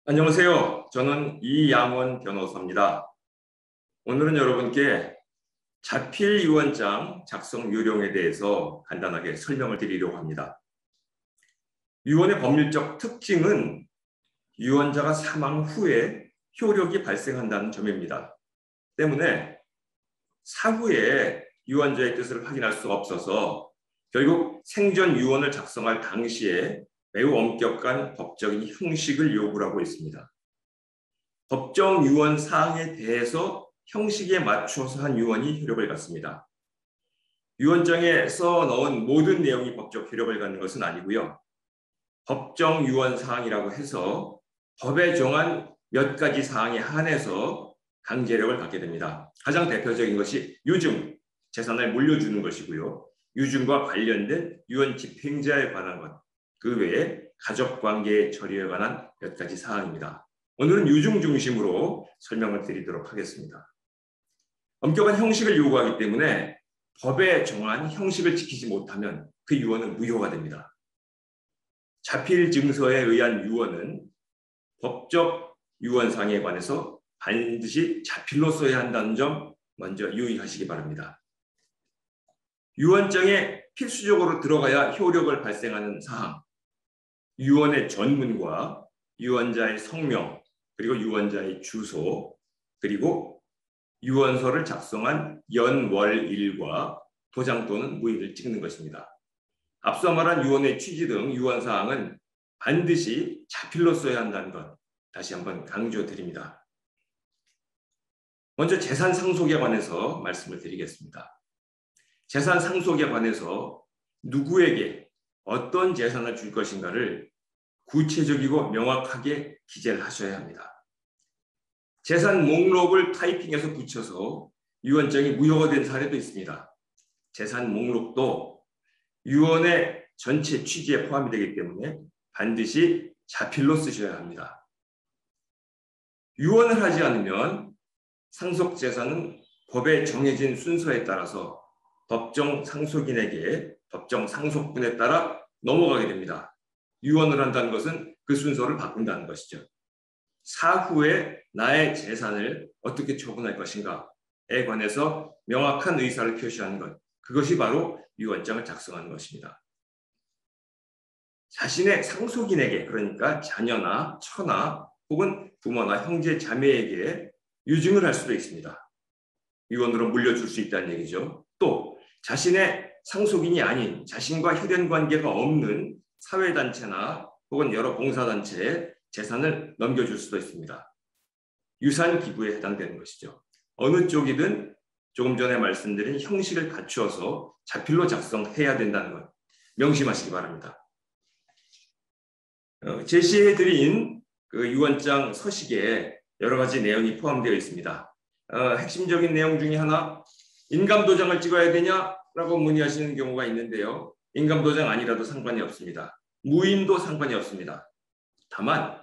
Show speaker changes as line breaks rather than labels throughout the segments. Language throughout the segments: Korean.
안녕하세요. 저는 이양원 변호사입니다. 오늘은 여러분께 자필유언장 작성 요령에 대해서 간단하게 설명을 드리려고 합니다. 유언의 법률적 특징은 유언자가 사망 후에 효력이 발생한다는 점입니다. 때문에 사후에 유언자의 뜻을 확인할 수가 없어서 결국 생전 유언을 작성할 당시에 매우 엄격한 법적인 형식을 요구를 하고 있습니다. 법정 유언 사항에 대해서 형식에 맞춰서 한 유언이 효력을 갖습니다. 유언장에 써 넣은 모든 내용이 법적 효력을 갖는 것은 아니고요. 법정 유언 사항이라고 해서 법에 정한 몇 가지 사항에 한해서 강제력을 갖게 됩니다. 가장 대표적인 것이 유증, 재산을 물려주는 것이고요. 유증과 관련된 유언 집행자에 관한 것, 그 외에 가족관계 처리에 관한 몇 가지 사항입니다. 오늘은 유증 중심으로 설명을 드리도록 하겠습니다. 엄격한 형식을 요구하기 때문에 법에 정한 형식을 지키지 못하면 그 유언은 무효가 됩니다. 자필 증서에 의한 유언은 법적 유언상에 관해서 반드시 자필로 써야 한다는 점 먼저 유의하시기 바랍니다. 유언장에 필수적으로 들어가야 효력을 발생하는 사항, 유언의 전문과 유언자의 성명, 그리고 유언자의 주소, 그리고 유언서를 작성한 연, 월, 일과 도장 또는 무인을 찍는 것입니다. 앞서 말한 유언의 취지 등 유언사항은 반드시 자필로 써야 한다는 것 다시 한번 강조드립니다. 먼저 재산 상속에 관해서 말씀을 드리겠습니다. 재산 상속에 관해서 누구에게 어떤 재산을 줄 것인가를 구체적이고 명확하게 기재를 하셔야 합니다. 재산 목록을 타이핑해서 붙여서 유언장이 무효가 된 사례도 있습니다. 재산 목록도 유언의 전체 취지에 포함이 되기 때문에 반드시 자필로 쓰셔야 합니다. 유언을 하지 않으면 상속 재산은 법에 정해진 순서에 따라서 법정 상속인에게 법정 상속분에 따라 넘어가게 됩니다. 유언을 한다는 것은 그 순서를 바꾼다는 것이죠. 사후에 나의 재산을 어떻게 처분할 것인가에 관해서 명확한 의사를 표시하는 것, 그것이 바로 유언장을 작성하는 것입니다. 자신의 상속인에게, 그러니까 자녀나 처나 혹은 부모나 형제 자매에게 유증을 할 수도 있습니다. 유언으로 물려줄 수 있다는 얘기죠. 또 자신의 상속인이 아닌 자신과 혈연 관계가 없는 사회단체나 혹은 여러 봉사단체에 재산을 넘겨줄 수도 있습니다. 유산 기부에 해당되는 것이죠. 어느 쪽이든 조금 전에 말씀드린 형식을 갖추어서 자필로 작성해야 된다는 것 명심하시기 바랍니다. 제시해드린 그 유언장 서식에 여러 가지 내용이 포함되어 있습니다. 핵심적인 내용 중에 하나, 인감도장을 찍어야 되냐라고 문의하시는 경우가 있는데요. 인감도장 아니라도 상관이 없습니다. 무인도 상관이 없습니다. 다만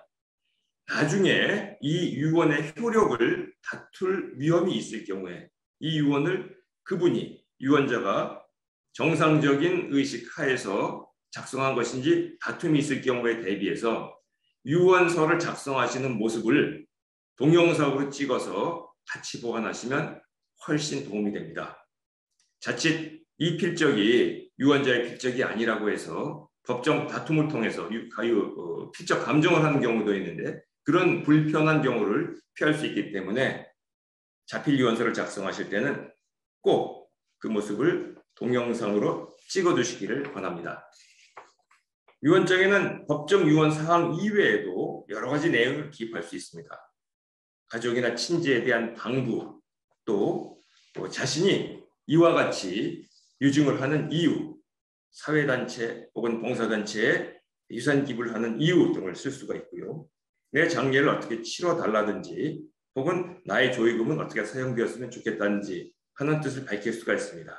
나중에 이 유언의 효력을 다툴 위험이 있을 경우에 이 유언을 그분이 유언자가 정상적인 의식 하에서 작성한 것인지 다툼이 있을 경우에 대비해서 유언서를 작성하시는 모습을 동영상으로 찍어서 같이 보관하시면 훨씬 도움이 됩니다. 자칫 이 필적이 유언자의 필적이 아니라고 해서 법정 다툼을 통해서 필적 감정을 하는 경우도 있는데 그런 불편한 경우를 피할 수 있기 때문에 자필 유언서를 작성하실 때는 꼭 그 모습을 동영상으로 찍어두시기를 권합니다. 유언장에는 법정 유언 사항 이외에도 여러 가지 내용을 기입할 수 있습니다. 가족이나 친지에 대한 당부, 또 자신이 이와 같이 유증을 하는 이유, 사회단체 혹은 봉사단체에 유산 기부를 하는 이유 등을 쓸 수가 있고요. 내 장례를 어떻게 치러달라든지 혹은 나의 조의금은 어떻게 사용되었으면 좋겠다든지 하는 뜻을 밝힐 수가 있습니다.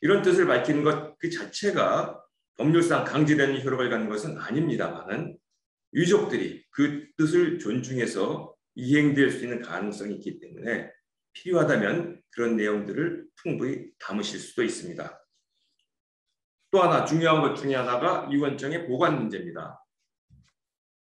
이런 뜻을 밝히는 것 그 자체가 법률상 강제되는 효력을 갖는 것은 아닙니다만 유족들이 그 뜻을 존중해서 이행될 수 있는 가능성이 있기 때문에 필요하다면 그런 내용들을 풍부히 담으실 수도 있습니다. 또 하나 중요한 것 중에 하나가 유언장의 보관 문제입니다.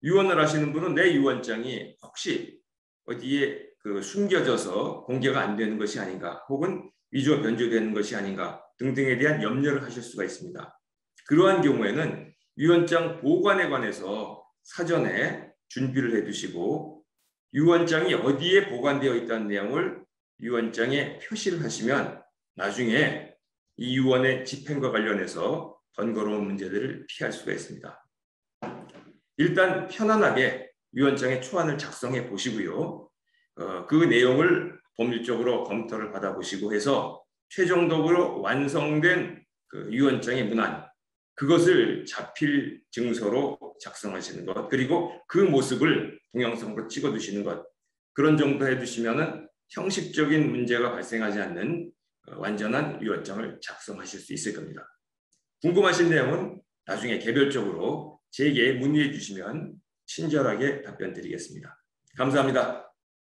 유언을 하시는 분은 내 유언장이 혹시 어디에 숨겨져서 공개가 안 되는 것이 아닌가, 혹은 위조 변조되는 것이 아닌가 등등에 대한 염려를 하실 수가 있습니다. 그러한 경우에는 유언장 보관에 관해서 사전에 준비를 해두시고 유언장이 어디에 보관되어 있다는 내용을 유언장에 표시를 하시면 나중에 이 유언의 집행과 관련해서 번거로운 문제들을 피할 수가 있습니다. 일단 편안하게 유언장의 초안을 작성해 보시고요. 그 내용을 법률적으로 검토를 받아보시고 해서 최종적으로 완성된 그 유언장의 문안, 그것을 자필 증서로 작성하시는 것, 그리고 그 모습을 동영상으로 찍어두시는 것, 그런 정도 해두시면 형식적인 문제가 발생하지 않는 완전한 유언장을 작성하실 수 있을 겁니다. 궁금하신 내용은 나중에 개별적으로 제게 문의해 주시면 친절하게 답변 드리겠습니다. 감사합니다.